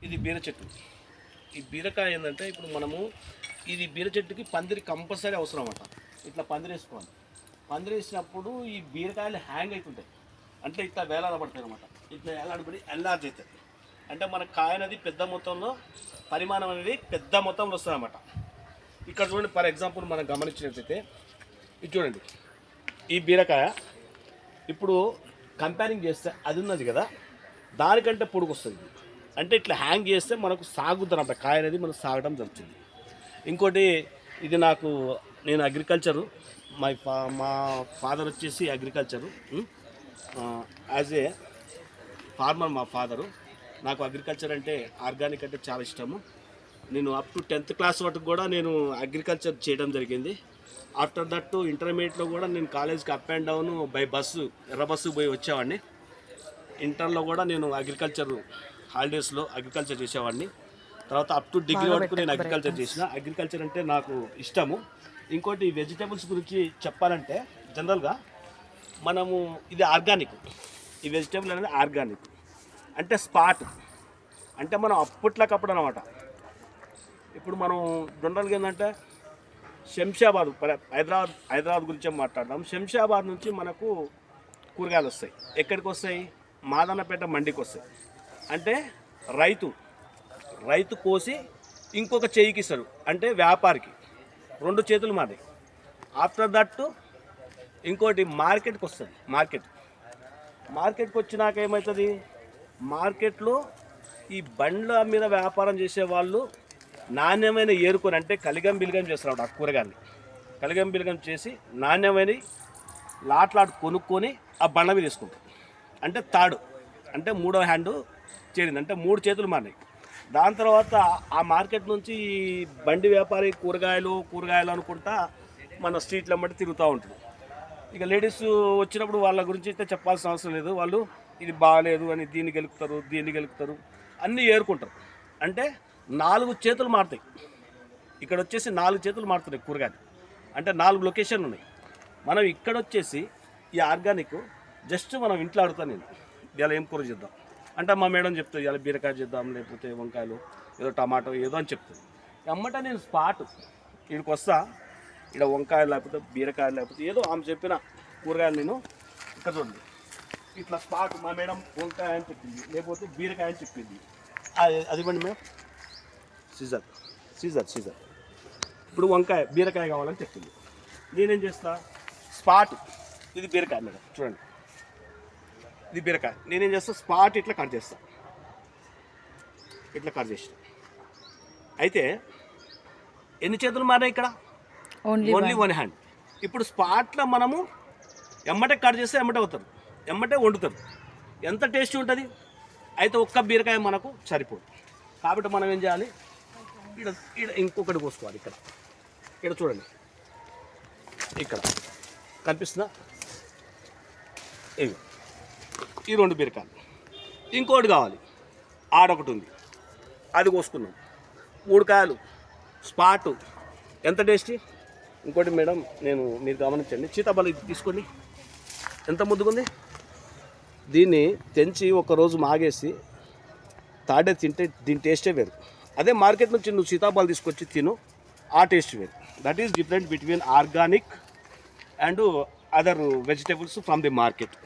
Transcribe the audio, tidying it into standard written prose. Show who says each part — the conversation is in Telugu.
Speaker 1: ఇది బీర చెట్టు. ఈ బీరకాయ ఏంటంటే ఇప్పుడు మనము ఇది బీర చెట్టుకి పందిరి కంపల్సరీ అవసరం అన్నమాట. ఇట్లా పందిరి వేసుకోవాలి. పందిరి వేసినప్పుడు ఈ బీరకాయలు హ్యాంగ్ అవుతుంటాయి, అంటే ఇట్లా వేలాడబడతాయి అనమాట. ఇట్లా వేలాడబడి ఎల్లార్జ్ అవుతాయి. అంటే మన కాయ అనేది పెద్ద మొత్తంలో, పరిమాణం అనేది పెద్ద మొత్తంలో వస్తుంది అన్నమాట. ఇక్కడ చూడండి, ఫర్ ఎగ్జాంపుల్ మనం గమనించినట్లయితే ఇది చూడండి, ఈ బీరకాయ ఇప్పుడు కంపేరింగ్ చేస్తే అది ఉన్నది కదా, దానికంటే పొడుగు వస్తుంది. అంటే ఇట్లా హ్యాంగ్ చేస్తే మనకు సాగుద్దనమాట, కాయ అనేది మనకు సాగడం జరుగుతుంది. ఇంకోటి, ఇది నేను అగ్రికల్చరు, మా ఫాదర్ వచ్చేసి అగ్రికల్చరు, యాజ్ ఏ ఫార్మర్ మా ఫాదరు. నాకు అగ్రికల్చర్ అంటే, ఆర్గానిక్ అంటే చాలా ఇష్టము. నేను అప్ టు 10th క్లాస్ వరకు కూడా నేను అగ్రికల్చర్ చేయడం జరిగింది. ఆఫ్టర్ దట్ ఇంటర్మీడియట్లో కూడా నేను కాలేజ్కి up and down by bus, ఎర్ర బస్సు పోయి వచ్చేవాడిని. ఇంటర్లో కూడా నేను అగ్రికల్చర్ హాలిడేస్లో అగ్రికల్చర్ చేసేవాడిని. తర్వాత అప్ టు డిగ్రీ వరకు నేను అగ్రికల్చర్ చేసిన. అగ్రికల్చర్ అంటే నాకు ఇష్టము. ఇంకోటి, వెజిటేబుల్స్ గురించి చెప్పాలంటే జనరల్గా మనము ఇది ఆర్గానిక్, ఈ వెజిటేబుల్ అనేది ఆర్గానిక్. అంటే స్పాట్, అంటే మనం అప్పట్లకప్పుడు అనమాట. ఇప్పుడు మనం జనరల్గా ఏంటంటే శంషాబాద్, హైదరాబాద్ గురించే మాట్లాడదాం. శంషాబాద్ నుంచి మనకు కూరగాయలు వస్తాయి. ఎక్కడికి వస్తాయి? మాదన్నపేట మండికి వస్తాయి. అంటే రైతు కోసి ఇంకొక చేయికి ఇస్తారు, అంటే వ్యాపారికి. 2 చేతులు మాది. ఆఫ్టర్ దట్ ఇంకోటి మార్కెట్కి వస్తుంది. మార్కెట్కి వచ్చినాక ఏమవుతుంది? మార్కెట్లో ఈ బండ్ల మీద వ్యాపారం చేసే వాళ్ళు నాణ్యమైన ఏరుకొని, అంటే కలిగం బిలిగం చేస్తారు ఆ కూరగాయలు. కలిగం బిలిగం చేసి నాణ్యమైన లాట్లాట్ కొనుక్కొని ఆ బండ్ల మీద తీసుకుంటారు. అంటే తాడు, అంటే 3వ హ్యాండు చేరింది, అంటే 3 చేతులు మారినాయి. దాని తర్వాత ఆ మార్కెట్ నుంచి బండి వ్యాపారి కూరగాయలు అనుకుంటా మన స్ట్రీట్ల మట్టి తిరుగుతూ ఉంటుంది. ఇక లేడీస్ వచ్చినప్పుడు వాళ్ళ గురించి అయితే చెప్పాల్సిన అవసరం లేదు. వాళ్ళు ఇది బాగాలేదు అని దీన్ని గెలుపుతారు, అన్నీ ఏరుకుంటారు. అంటే 4 చేతులు మారుతాయి. ఇక్కడ వచ్చేసి 4 చేతులు మారుతున్నాయి కూరగాయలు. అంటే 4 లొకేషన్లు ఉన్నాయి. మనం ఇక్కడ వచ్చేసి ఈ ఆర్గానిక్ జస్ట్ మనం ఇంట్లో ఆడుతాను. నేను ఇలా ఏం కూర చేద్దాం అంటే మా మేడం చెప్తుంది, ఇలా బీరకాయ చేద్దాం, లేకపోతే వంకాయలు, ఏదో టమాటో ఏదో అని చెప్తుంది. అమ్మట నేను స్పాట్ ఇక్కడికి వస్తా, ఇక్కడ వంకాయలు లేకపోతే బీరకాయలు లేకపోతే ఏదో ఆమె చెప్పిన కూరగాయలు నేను ఇక్కడ చూడండి ఇట్లా స్పాట్. మా మేడం వంకాయ అని చెప్పింది, లేకపోతే బీరకాయ అని చెప్పింది. అది ఇవ్వండి మేడం, సీజర్. ఇప్పుడు బీరకాయ కావాలని చెప్పింది. నేనేం చేస్తా? స్పాట్, ఇది బీరకాయ మేడం చూడండి, ఇది బీరకాయ. నేనేం చేస్తా? స్పాట్ ఇట్లా కట్ చేస్తా. అయితే ఎన్ని చేతులు మారాయి ఇక్కడ? Only 1 hand. ఇప్పుడు స్పాట్లో మనము ఎమ్మటే కట్ చేస్తే ఎమ్మటే వండుతారు. ఎంత టేస్టీ ఉంటుంది. అయితే ఒక్క బీరకాయ మనకు సరిపోదు. కాబట్టి మనం ఏం చేయాలి? ఇక్కడ ఇంకొకటి కోసుకోవాలి. ఇక్కడ చూడండి, ఇక్కడ కనిపిస్తుందా? ఇవి ఈ 2 బీరకాయలు. ఇంకోటి కావాలి, ఆడొకటి ఉంది, అది కోసుకున్నాం. 3 కాయలు స్పాటు, ఎంత టేస్టీ. ఇంకోటి మేడం, మీరు గమనించండి, సీతాఫలం తీసుకోండి, ఎంత ముద్దుగుంది. దీన్ని తెంచి ఒకరోజు మాగేసి తాడే తింటే దీని టేస్టే వేరు. అదే మార్కెట్ నుంచి నువ్వు సీతాఫలం తీసుకొచ్చి తిను, ఆ టేస్ట్ వేరు. That is different between organic and other vegetables from the market.